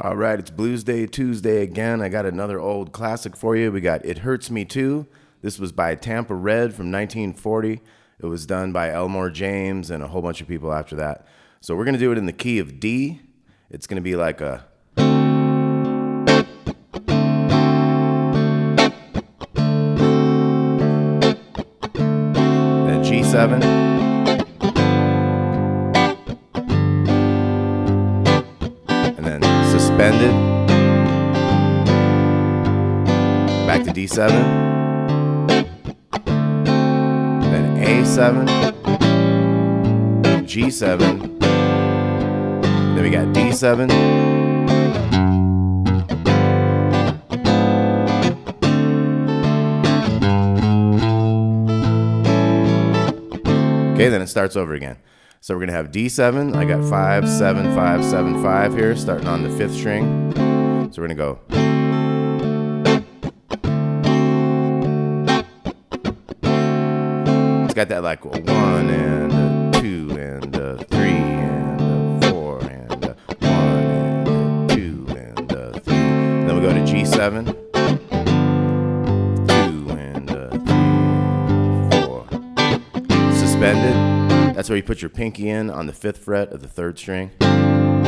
All right, it's Bluesday Tuesday again. I got another old classic for you. We got It Hurts Me Too. This was by Tampa Red from 1940. It was done by Elmore James and a whole bunch of people after that. So we're going to do it in the key of D. It's going to be like a... then G7. Suspended, back to D7, then A7, G7, then we got D7, okay, then it starts over again. So we're going to have D7. I got 5, 7, 5, 7, 5 here, starting on the 5th string. So we're going to go. It's got that like 1 and 2 and 3 and 4 and 1 and 2 and 3. Then we go to G7. 2 and 3 and 4. Suspended. That's where you put your pinky in on the 5th fret of the 3rd string. And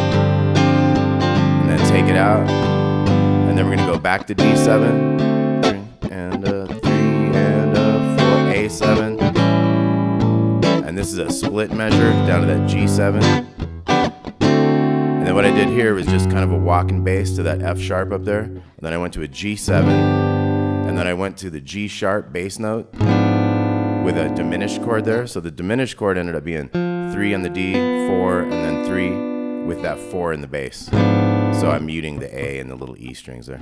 then take it out. And then we're going to go back to D7. 3 and 3 and 4, A7. And this is a split measure down to that G7. And then what I did here was just kind of a walking bass to that F sharp up there. And then I went to a G7. And then I went to the G sharp bass note with a diminished chord there. So the diminished chord ended up being 3 on the D, 4, and then 3 with that 4 in the bass. So I'm muting the A and the little E strings there.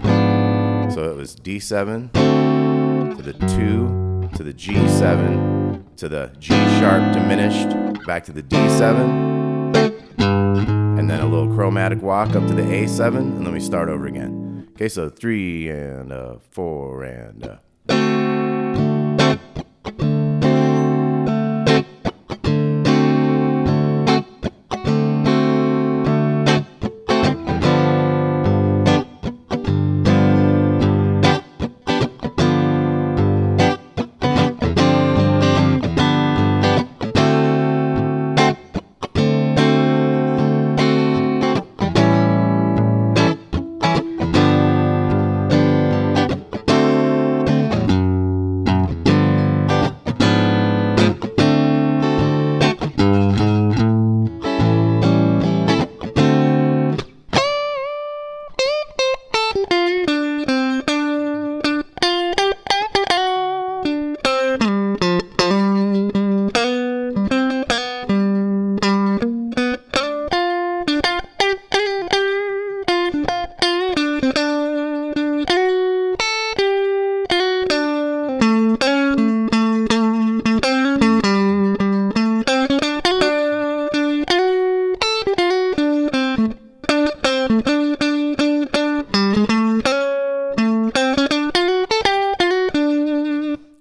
So it was D7 to the 2 to the G7 to the G sharp diminished back to the D7 and then a little chromatic walk up to the A7 and then we start over again. Okay, so 3 and 4 and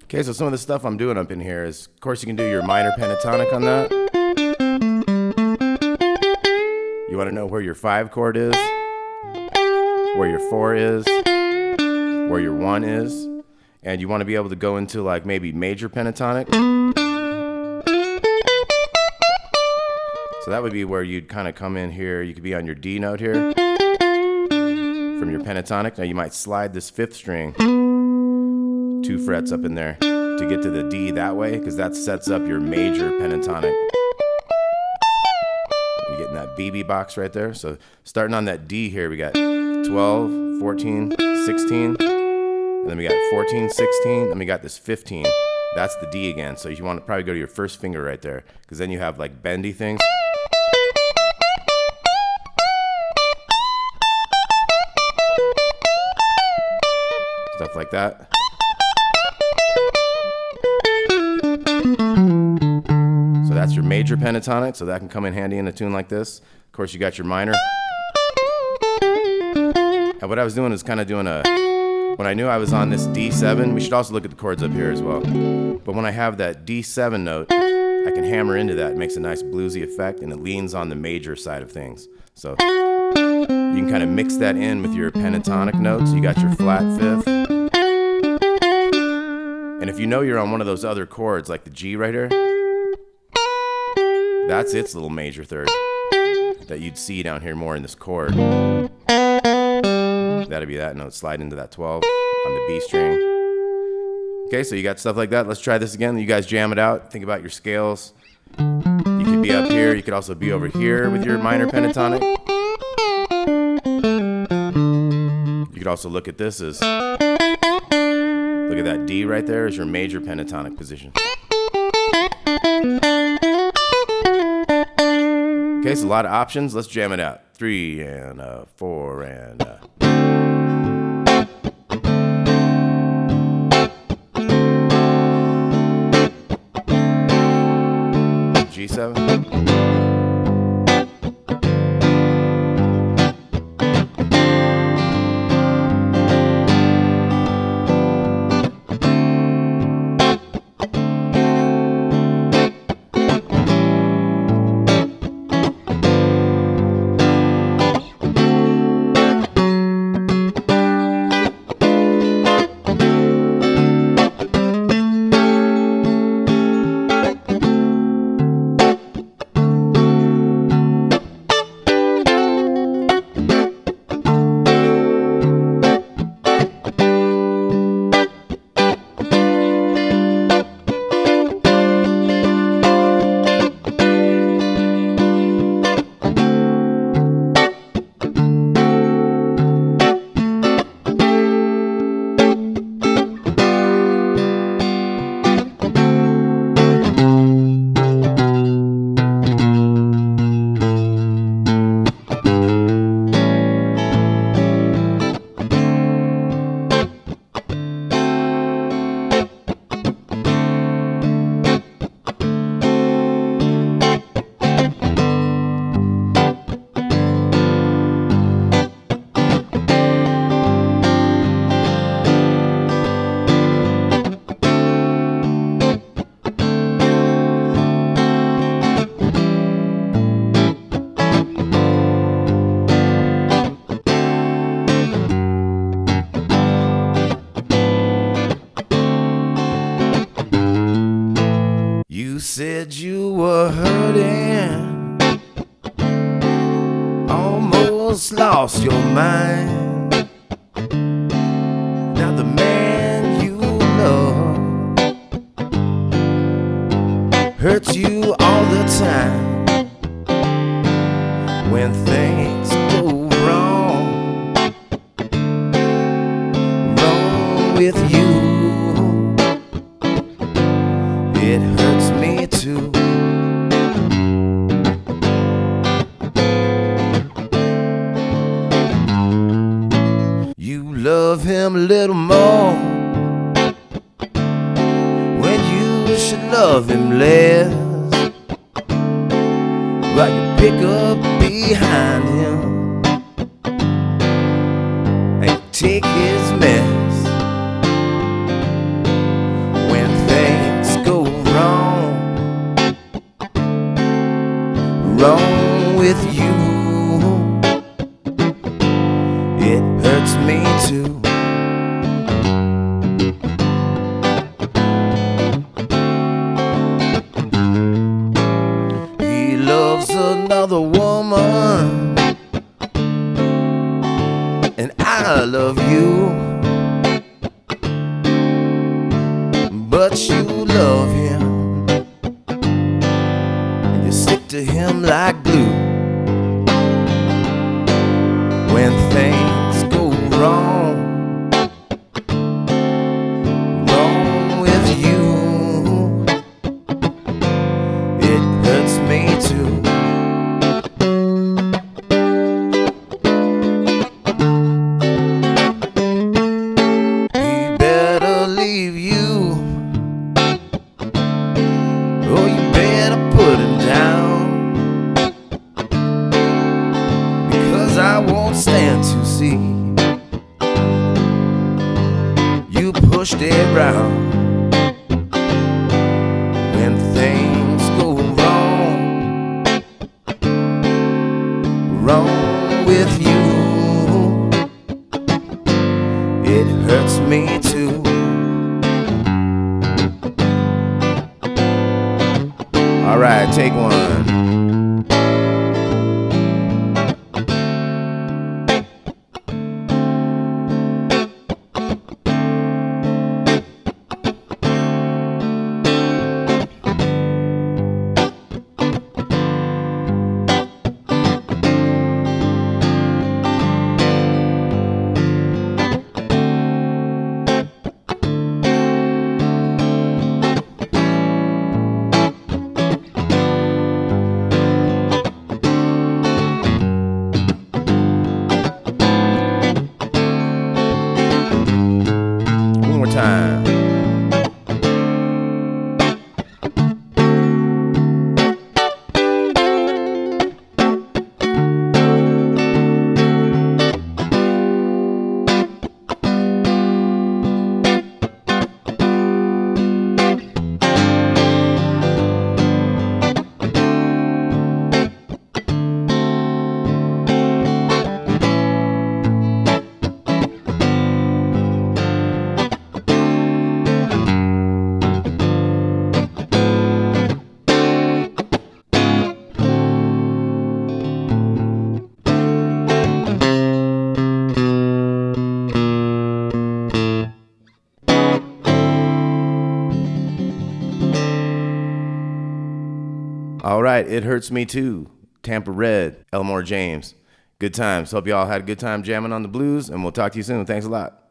okay, so some of the stuff I'm doing up in here is, of course, you can do your minor pentatonic on that. You want to know where your 5 chord is, where your 4 is, where your 1 is, and you want to be able to go into like maybe major pentatonic. So that would be where you'd kind of come in here. You could be on your D note here from your pentatonic. Now you might slide this 5th string 2 frets up in there to get to the D that way, because that sets up your major pentatonic. You're getting that B.B box right there. So starting on that D here, we got 12, 14, 16, and then we got 14, 16, then we got this 15. That's the D again. So you want to probably go to your 1st finger right there, because then you have like bendy things. Stuff like that. So that's your major pentatonic, so that can come in handy in a tune like this. Of course, you got your minor. And what I was doing is kind of doing a, when I knew I was on this D7, we should also look at the chords up here as well. But when I have that D7 note, I can hammer into that. It makes a nice bluesy effect, and it leans on the major side of things. So. You can kind of mix that in with your pentatonic notes. You got your flat fifth. And if you know you're on one of those other chords, like the G right here, that's its little major third that you'd see down here more in this chord. That'd be that note. Slide into that 12 on the B string. Okay, so you got stuff like that. Let's try this again. You guys jam it out. Think about your scales. You could be up here. You could also be over here with your minor pentatonic. You could also look at this as, look at that D right there as your major pentatonic position. Okay, so a lot of options. Let's jam it out. 3 and 4 and G7. You said you were hurting, almost lost your mind. Now the man you love hurts you all the time. When things go wrong, wrong with you, it hurts me too. You love him a little more when you should love him less, but you pick up behind him and take his mess. When things go wrong, wrong with you, it hurts me too. He loves another woman, and I love you, but you love him, and you stick to him like glue. When things go wrong, wrong with you, it hurts me too. He better leave you, or you better put him down, because I won't stand to see you pushed around. When things go wrong, wrong with you, me too. All right, take one. Time. All right, It Hurts Me Too, Tampa Red, Elmore James. Good times. Hope y'all had a good time jamming on the blues, and we'll talk to you soon. Thanks a lot.